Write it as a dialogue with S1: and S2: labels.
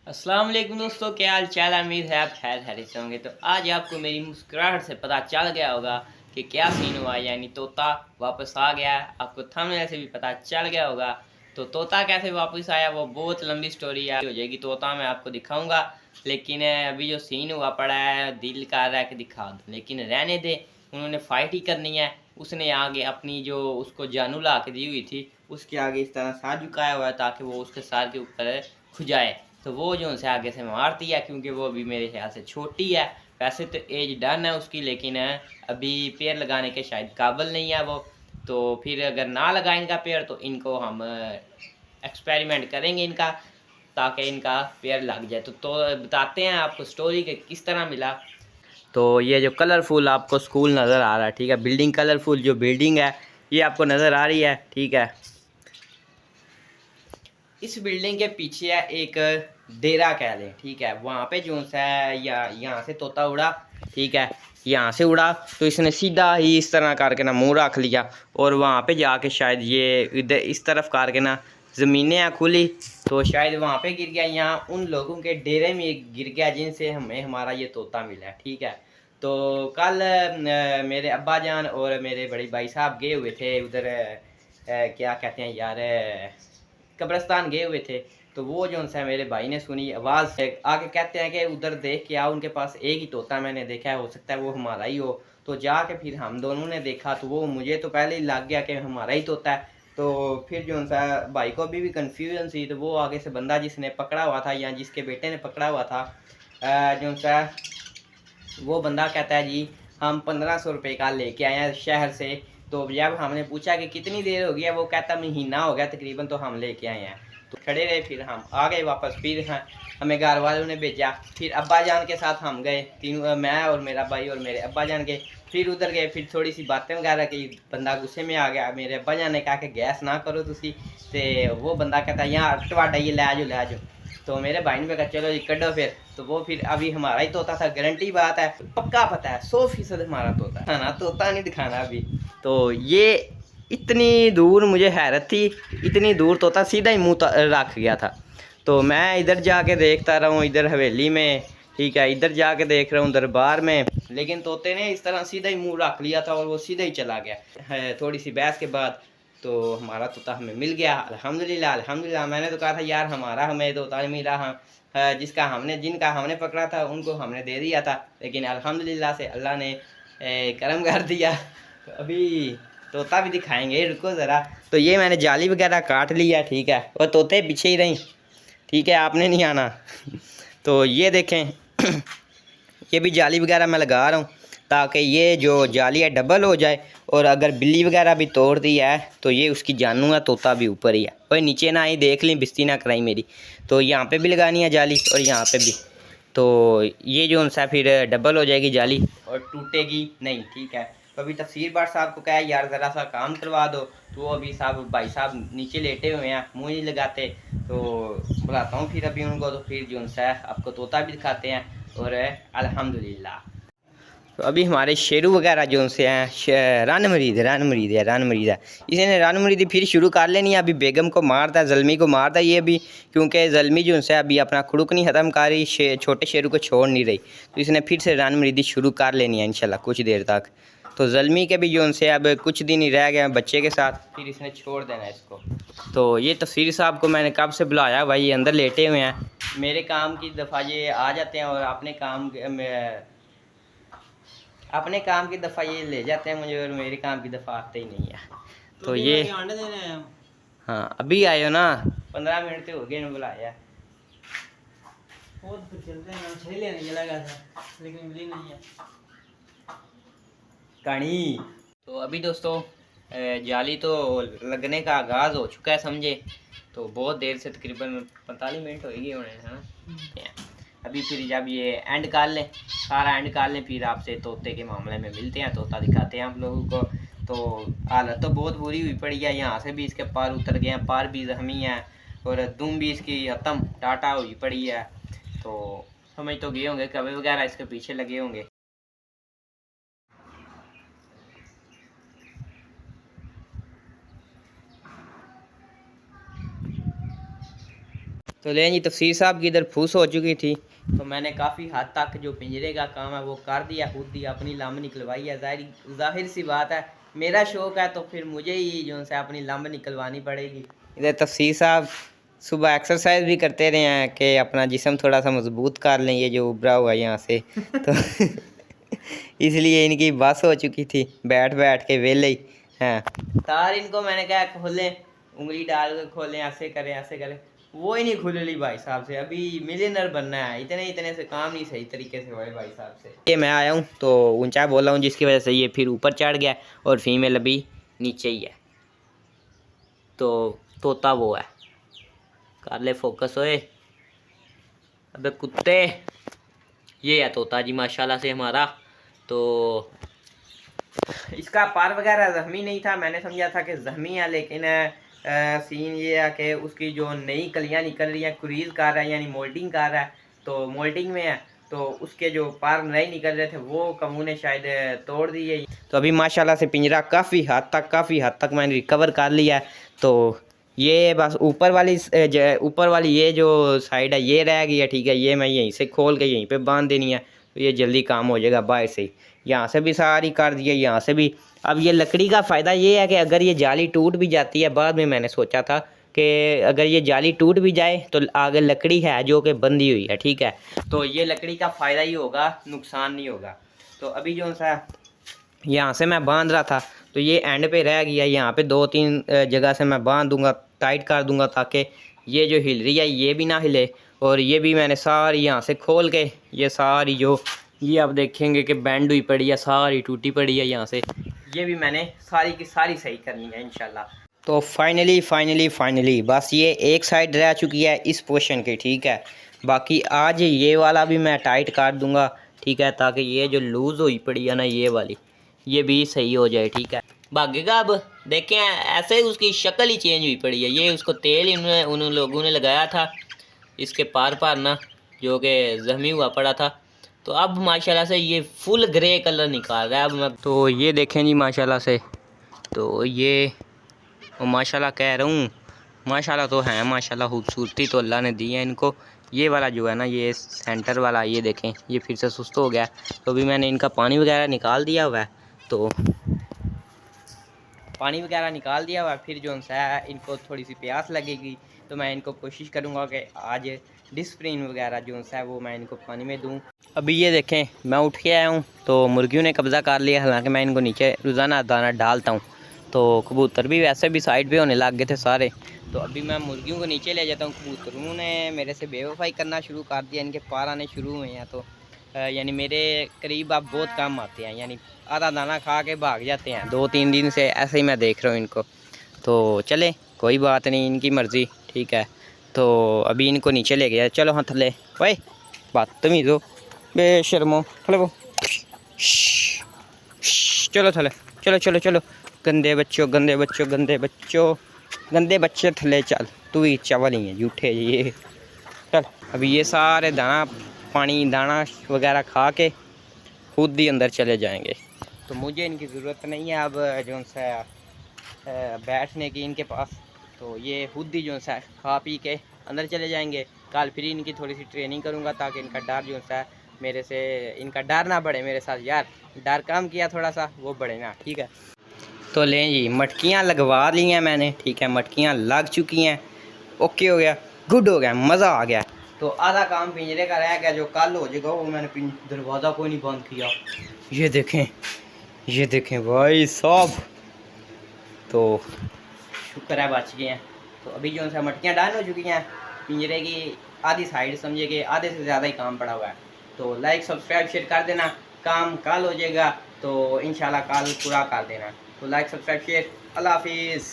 S1: अस्सलाम वालेकुम दोस्तों, क्या हाल चाल। उम्मीद है आप खैर खैरियत से होंगे। तो आज आपको मेरी मुस्कुराहट से पता चल गया होगा कि क्या सीन हुआ, यानी तोता वापस आ गया है। आपको थंबनेल से भी पता चल गया होगा। तो तोता कैसे वापस आया वो बहुत लंबी स्टोरी हो जाएगी, तोता मैं आपको दिखाऊंगा। लेकिन अभी जो सीन हुआ पड़ा है दिल कर रहा है कि दिखा दूँ, लेकिन रहने दे। उन्होंने फाइट ही करनी है। उसने आगे अपनी जो उसको जानू ला के दी हुई थी उसके आगे इस तरह साथ झुकाया हुआ है ताकि वो उसके सर के ऊपर खुजाए। तो वो जो उनसे आगे से मारती है क्योंकि वो अभी मेरे ख्याल से छोटी है। वैसे तो एज डन है उसकी, लेकिन अभी पेड़ लगाने के शायद काबिल नहीं है वो। तो फिर अगर ना लगाए इनका पेड़ तो इनको हम एक्सपेरिमेंट करेंगे इनका, ताकि इनका पेड़ लग जाए। तो बताते हैं आपको स्टोरी के किस तरह मिला। तो ये जो कलरफुल आपको स्कूल नज़र आ रहा है, ठीक है, बिल्डिंग कलरफुल जो बिल्डिंग है ये आपको नज़र आ रही है, ठीक है। इस बिल्डिंग के पीछे है एक डेरा कह लें, ठीक है। वहाँ पे जो सा या यहाँ से तोता उड़ा, ठीक है, यहाँ से उड़ा तो इसने सीधा ही इस तरह करके ना मुंह रख लिया और वहाँ पे जाके शायद ये इधर इस तरफ करके ना ज़मीनें हैं खुली, तो शायद वहाँ पे गिर गया। यहाँ उन लोगों के डेरे में गिर गया जिनसे हमें हमारा ये तोता मिला, ठीक है। तो कल मेरे अब्बा जान और मेरे बड़े भाई साहब गए हुए थे उधर, क्या कहते हैं यार, कब्रिस्तान गए हुए थे। तो वो जो है मेरे भाई ने सुनी आवाज़, आके कहते हैं कि उधर देख के आओ, उनके पास एक ही तोता मैंने देखा है, हो सकता है वो हमारा ही हो। तो जाके फिर हम दोनों ने देखा तो वो मुझे तो पहले ही लग गया कि हमारा ही तोता है। तो फिर जो सा भाई को अभी भी कन्फ्यूजन थी, तो वो आगे से बंदा जिसने पकड़ा हुआ था या जिसके बेटे ने पकड़ा हुआ था, जो सा वो बंदा कहता है जी हम 1500 रुपये का लेके आए हैं शहर से। तो जब हमने पूछा कि कितनी देर हो गया, वो कहता महीना हो गया तकरीबन, तो हम लेके आए हैं। तो खड़े रहे, फिर हम आ गए वापस। फिर हमें घर वालों ने भेजा, फिर अब्बा जान के साथ हम गए तीनों, मैं और मेरा भाई और मेरे अब्बा जान गए। फिर उधर गए, फिर थोड़ी सी बातें वगैरह की, बंदा गुस्से में आ गया। मेरे अब्बा जान ने कहा कि गैस ना करो तुसी, तो वो बंदा कहता यहाँ टवाडा ये लै जाओ। तो मेरे भाई ने कहा चलो जी कड्डो फिर। तो वो फिर अभी हमारा ही तोता था, गारंटी बात है, पक्का पता है 100% हमारा तोता है ना, तोता नहीं दिखाना अभी। तो ये इतनी दूर मुझे हैरत थी, इतनी दूर तोता सीधा ही मुँह रख गया था। तो मैं इधर जाके देखता रहा हूँ, इधर हवेली में, ठीक है, इधर जाके देख रहा हूँ दरबार में, लेकिन तोते ने इस तरह सीधा ही मुँह रख लिया था और वो सीधा ही चला गया है। थोड़ी सी बहस के बाद तो हमारा तोता हमें मिल गया, अल्हम्दुलिल्लाह अल्हम्दुलिल्लाह। मैंने तो कहा था यार हमारा हमें तोता नहीं मिला, हम जिनका हमने पकड़ा था उनको हमने दे दिया था, लेकिन अल्हम्दुलिल्लाह से अल्लाह ने करम कर दिया। तो अभी तोता भी दिखाएंगे, रुको ज़रा। तो ये मैंने जाली वगैरह काट लिया, ठीक है, और तोते पीछे ही रहीं, ठीक है, आपने नहीं आना। तो ये देखें ये भी जाली वगैरह मैं लगा रहा हूँ ताकि ये जो जाली है डबल हो जाए, और अगर बिल्ली वगैरह भी तोड़ दी है तो ये उसकी जानू है, तोता भी ऊपर ही है। और नीचे ना आई, देख ली बिस्ती ना कराई मेरी। तो यहाँ पे भी लगानी है जाली और यहाँ पे भी। तो ये जो उनसा फिर डबल हो जाएगी जाली और टूटेगी नहीं, ठीक है। तो अभी तफसीर बाट साहब को कहा यार ज़रा सा काम करवा दो, तो वो अभी साहब भाई साहब नीचे लेटे हुए हैं, मुँह नहीं लगाते। तो बुलाता हूँ फिर अभी उनको, तो फिर जो उनसा आपको तोता भी दिखाते हैं और अल्हम्दुलिल्लाह। तो अभी हमारे शेरू वगैरह जो उनसे हैं, रन मरीद है, इसने रन मरीदी फिर शुरू कर लेनी है। अभी बेगम को मारता है, ज़ल्मी को मारता है ये भी, क्योंकि ज़ल्मी जो उनसे अभी अपना खुड़क नहीं ख़त्म कर रही, छोटे शेरू को छोड़ नहीं रही, तो इसने फिर से रन मरीदी शुरू कर लेनी है इंशाल्लाह कुछ देर तक। तो ज़ल्मी के भी जो उनसे अब कुछ दिन ही रह गए बच्चे के साथ, फिर इसने छोड़ देना है इसको। तो ये तफसीर साहब को मैंने कब से बुलाया भाई, ये अंदर लेटे हुए हैं। मेरे काम की दफ़ा ये आ जाते हैं और अपने काम की दफ़ा ये ले जाते हैं मुझे, और मेरे काम की दफ़ा आते ही नहीं है। तो ये आने देने हैं। हाँ अभी आए हो ना, 15 मिनट तो हो गए ना बुलाया। बहुत फिर चलते हैं, मछली लेने चला गया था लेकिन मिली नहीं है कहानी। तो अभी दोस्तों जाली तो लगने का आगाज़ हो चुका है समझे। तो बहुत देर से तकरीबन 45 मिनट हो गए होने हैं ना। अभी फिर जब ये एंड कर लें, सारा एंड कर लें, फिर आपसे तोते के मामले में मिलते हैं, तोता दिखाते हैं आप लोगों को। तो हालत तो बहुत बुरी हुई पड़ी है, यहाँ से भी इसके पार उतर गए हैं, पार भी ज़ख्मी है और दुम भी इसकी ख़त्म टाटा हुई पड़ी है। तो समझ तो गए होंगे, कवे वगैरह इसके पीछे लगे होंगे। तो ले जी तफसीर साहब की इधर फूस हो चुकी थी, तो मैंने काफ़ी हद तक जो पिंजरे का काम है वो कर दिया, खुद ही अपनी लंब निकलवाई है। जाहिर सी बात है, मेरा शौक़ है तो फिर मुझे ही जो है अपनी लंब निकलवानी पड़ेगी। इधर तफसीर साहब सुबह एक्सरसाइज भी करते रहे हैं कि अपना जिस्म थोड़ा सा मजबूत कर लें, ये जो उभरा हुआ है यहाँ से तो इसलिए इनकी बस हो चुकी थी, बैठ बैठ के वेले ही हैं। तार इनको मैंने कहा खोलें, उंगली डाल कर खोलें, ऐसे करें, वो ही नहीं खुल रही भाई साहब से। अभी मिलियनर बनना है, इतने से काम नहीं सही तरीके से हुए भाई साहब से। ये मैं आया हूँ तो ऊंचा बोला हूँ, जिसकी वजह से ये फिर ऊपर चढ़ गया और फीमेल अभी नीचे ही है। तो तोता वो है, कर ले फोकस होए। अबे कुत्ते, ये है तोता जी माशाल्लाह से हमारा। तो इसका पार वगैरह जख्मी नहीं था, मैंने समझा था कि जख्मी है, लेकिन सीन ये है कि उसकी जो नई कलियां निकल रही हैं, कुरीज कर रहा है यानी मोल्डिंग कर रहा है, तो मोल्डिंग में है, तो उसके जो पार नए निकल रहे थे वो कमू ने शायद तोड़ दिए। तो अभी माशाल्लाह से पिंजरा काफ़ी हद तक मैंने रिकवर कर लिया है। तो ये बस ऊपर वाली ये जो साइड है ये रह गई है, ठीक है। ये मैं यहीं से खोल के यहीं पे बांध देनी है, तो ये जल्दी काम हो जाएगा। बाहर से यहाँ से भी सारी कर दिया, यहाँ से भी। अब ये लकड़ी का फ़ायदा ये है कि अगर ये जाली टूट भी जाती है, बाद में मैंने सोचा था कि अगर ये जाली टूट भी जाए तो आगे लकड़ी है जो कि बंधी हुई है, ठीक है। तो ये लकड़ी का फ़ायदा ही होगा, नुकसान नहीं होगा। तो अभी जो सा यहाँ से मैं बांध रहा था तो ये एंड पे रह गया, यहाँ पे 2-3 जगह से मैं बांध दूंगा, टाइट कर दूंगा, ताकि ये जो हिल रही है ये भी ना हिले। और ये भी मैंने सारी यहाँ से खोल के ये सारी जो ये आप देखेंगे कि बैंड हुई पड़ी है, सारी टूटी पड़ी है यहाँ से, ये भी मैंने सारी की सारी सही करनी है इंशाल्लाह। तो फाइनली बस ये एक साइड रह चुकी है इस पोर्शन की, ठीक है। बाकी आज ये वाला भी मैं टाइट कर दूंगा, ठीक है, ताकि ये जो लूज़ हुई पड़ी है ना ये वाली, ये भी सही हो जाए, ठीक है। भागेगा अब देखें, ऐसे ही उसकी शक्ल ही चेंज हुई पड़ी है। ये उसको तेल उन लोगों ने लगाया था इसके पार ना, जो कि जख्मी हुआ पड़ा था। तो अब माशाल्लाह से ये फुल ग्रे कलर निकाल रहा है। अब मैं तो ये देखें जी माशाल्लाह से, तो ये माशाल्लाह कह रहा हूँ, माशाल्लाह तो है, माशाल्लाह खूबसूरती तो अल्लाह ने दी है इनको। ये वाला जो है ना, ये सेंटर वाला, ये देखें ये फिर से सुस्त हो गया। तो अभी मैंने इनका पानी वगैरह निकाल दिया हुआ है, तो पानी वगैरह निकाल दिया हुआ है। फिर जो है इनको थोड़ी सी प्यास लगेगी तो मैं इनको कोशिश करूँगा कि आज डिस्प्रिन वगैरह जो है वो मैं इनको पानी में दूँ। अभी ये देखें मैं उठ के आया हूँ तो मुर्गियों ने कब्ज़ा कर लिया, हालांकि मैं इनको नीचे रोज़ाना दाना डालता हूँ। तो कबूतर भी वैसे भी साइड पे होने लग गए थे सारे, तो अभी मैं मुर्गियों को नीचे ले जाता हूँ। कबूतरों ने मेरे से बेवफाई करना शुरू कर दिया, इनके पार आने शुरू हुए हैं। तो यानी मेरे करीब अब बहुत कम आते हैं, यानी आधा दाना खा के भाग जाते हैं। 2-3 दिन से ऐसे ही मैं देख रहा हूँ इनको। तो चले कोई बात नहीं, इनकी मर्ज़ी, ठीक है। तो अभी इनको नीचे ले गया, चलो हाँ थले, भाई बदतमीज़ हो, बेशर्मो, थले वो, चलो थले, चलो गंदे बच्चे थले, चल तू ही चावल ही है झूठे ये, चल। अभी ये सारे दाना पानी दाना वगैरह खा के खुद ही अंदर चले जाएंगे, तो मुझे इनकी ज़रूरत नहीं है अब जो सा बैठने की इनके पास। तो ये खुद ही जो सा खा पी के अंदर चले जाएंगे। कल फिर इनकी थोड़ी सी ट्रेनिंग करूँगा ताकि इनका डर जो सा मेरे से, इनका डर ना बढ़े मेरे साथ। यार डर कम किया थोड़ा सा, वो बढ़े ना, ठीक है। तो लें जी मटकियाँ लगवा ली हैं मैंने, ठीक है, मटकियाँ लग चुकी हैं, ओके हो गया, गुड हो गया, मज़ा आ गया। तो आधा काम पिंजरे का रह गया जो कल हो जाएगा, वो मैंने दरवाज़ा कोई नहीं बंद किया। ये देखें भाई साहब, तो शुक्र है बच गए हैं। तो अभी जो है मटकियाँ डाल हो चुकी हैं, पिंजरे की आधी साइड समझे कि आधे से ज़्यादा ही काम पड़ा हुआ है। तो लाइक सब्सक्राइब शेयर कर देना, काम कल हो जाएगा तो इंशाल्लाह कल पूरा कर देना। तो लाइक सब्सक्राइब शेयर, अल्लाह हाफिज़।